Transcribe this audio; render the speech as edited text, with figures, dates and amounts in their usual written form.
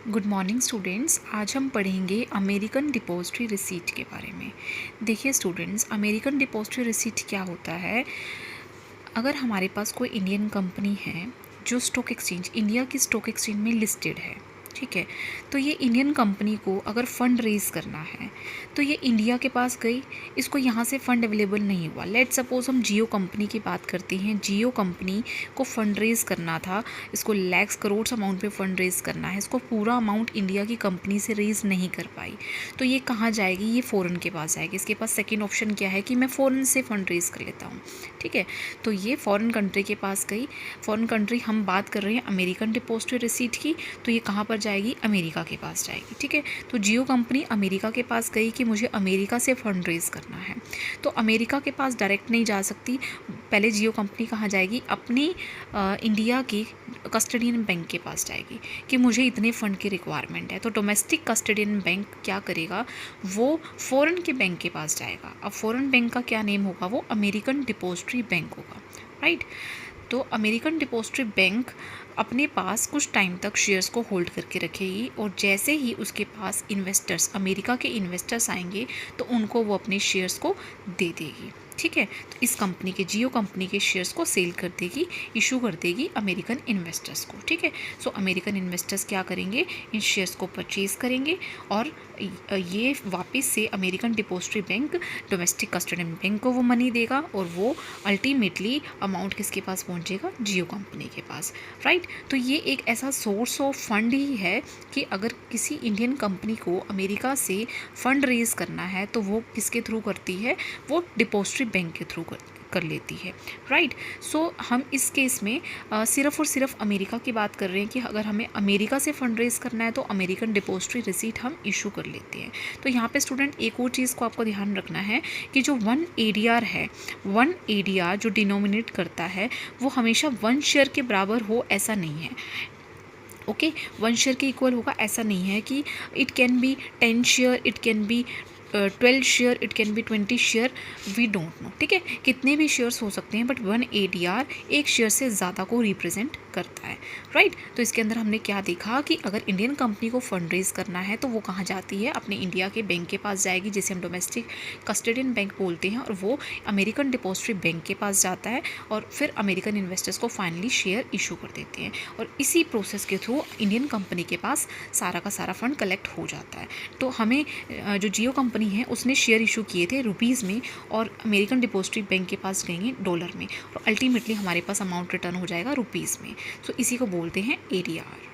Good morning students. आज हम पढ़ेंगे अमेरिकन डिपॉजिटरी रिसीट के बारे में। देखिए स्टूडेंट्स, अमेरिकन डिपॉजिटरी रिसीट क्या होता है। अगर हमारे पास कोई इंडियन कंपनी है जो स्टॉक एक्सचेंज, इंडिया की स्टॉक एक्सचेंज में लिस्टेड है, ठीक है, तो ये इंडियन कंपनी को अगर फ़ंड रेज़ करना है तो ये इंडिया के पास गई, इसको यहाँ से फ़ंड अवेलेबल नहीं हुआ। लेट सपोज़ हम जियो कंपनी की बात करते हैं। जियो कंपनी को फ़ंड रेज़ करना था, इसको लैक्स करोड़ अमाउंट पे फ़ंड रेज़ करना है, इसको पूरा अमाउंट इंडिया की कंपनी से रेज़ नहीं कर पाई, तो ये कहाँ जाएगी? ये फ़ॉरेन के पास जाएगी। इसके पास सेकेंड ऑप्शन क्या है कि मैं फ़ॉरेन से फ़ंड रेज़ कर लेता हूँ, ठीक है। तो ये फ़ॉरेन कंट्री के पास गई। फ़ॉरेन कंट्री, हम बात कर रहे हैं अमेरिकन डिपॉजिटरी रिसीट की, तो ये कहाँ पर जाएगी? अमेरिका के पास जाएगी, ठीक है। तो जियो कंपनी अमेरिका के पास गई कि मुझे अमेरिका से फंड रेज़ करना है, तो अमेरिका के पास डायरेक्ट नहीं जा सकती। पहले जियो कंपनी कहाँ जाएगी? अपनी इंडिया की कस्टडियन बैंक के पास जाएगी कि मुझे इतने फ़ंड की रिक्वायरमेंट है। तो डोमेस्टिक कस्टडियन बैंक क्या करेगा? वो फ़ॉरेन के बैंक के पास जाएगा। अब फ़ॉरेन बैंक का क्या नेम होगा? वो अमेरिकन डिपॉजिटरी बैंक होगा, राइट। तो अमेरिकन डिपॉजिटरी बैंक अपने पास कुछ टाइम तक शेयर्स को होल्ड करके रखेगी, और जैसे ही उसके पास इन्वेस्टर्स, अमेरिका के इन्वेस्टर्स आएंगे तो उनको वो अपने शेयर्स को दे देगी, ठीक है। तो इस कंपनी के, जियो कंपनी के शेयर्स को सेल कर देगी, इशू कर देगी अमेरिकन इन्वेस्टर्स को, ठीक है। सो अमेरिकन इन्वेस्टर्स क्या करेंगे? इन शेयर्स को परचेज़ करेंगे और ये वापस से American depository bank domestic custodian bank को वो मनी देगा, और वो अल्टीमेटली अमाउंट किसके पास पहुंचेगा? जियो कंपनी के पास, राइट। तो ये एक ऐसा सोर्स ऑफ फंड ही है कि अगर किसी इंडियन कंपनी को अमेरिका से फंड रेज़ करना है तो वो किसके थ्रू करती है? वो डिपॉजिटरी बैंक के थ्रू कर लेती है, राइट। सो हम इस केस में सिर्फ और सिर्फ अमेरिका की बात कर रहे हैं कि अगर हमें अमेरिका से फंड रेज़ करना है तो अमेरिकन डिपॉजिटरी रिसीट हम इशू कर लेते हैं। तो यहाँ पे स्टूडेंट एक और चीज़ को आपको ध्यान रखना है कि जो 1 ADR है, 1 ADR जो डिनोमिनेट करता है वो हमेशा 1 शेयर के बराबर हो, ऐसा नहीं है, ओके। 1 शेयर के इक्वल होगा ऐसा नहीं है कि it can be 10 share, it can be 12 share, it can be 20 share, we don't know, ठीक है। कितने भी शेयर्स हो सकते हैं, बट 1 ADR एक शेयर से ज़्यादा को रिप्रेजेंट करता है, राइट। तो इसके अंदर हमने क्या देखा कि अगर इंडियन कंपनी को फंड रेज़ करना है तो वो कहाँ जाती है? अपने इंडिया के बैंक के पास जाएगी, जिसे हम डोमेस्टिक कस्टडियन बैंक बोलते हैं, और वो अमेरिकन डिपॉजिटरी बैंक के पास जाता है, और फिर अमेरिकन इन्वेस्टर्स को फाइनली शेयर इशू कर देते हैं, और इसी प्रोसेस के थ्रू इंडियन कंपनी के पास सारा का सारा फंड कलेक्ट हो जाता है। तो हमें जो जियो कंपनी है उसने शेयर इशू किए थे रुपीज़ में, और अमेरिकन डिपॉजिटरी बैंक के पास गएंगे डॉलर में, और अल्टीमेटली हमारे पास अमाउंट रिटर्न हो जाएगा रुपीज़ में। सो इसी को बोलते हैं ADR।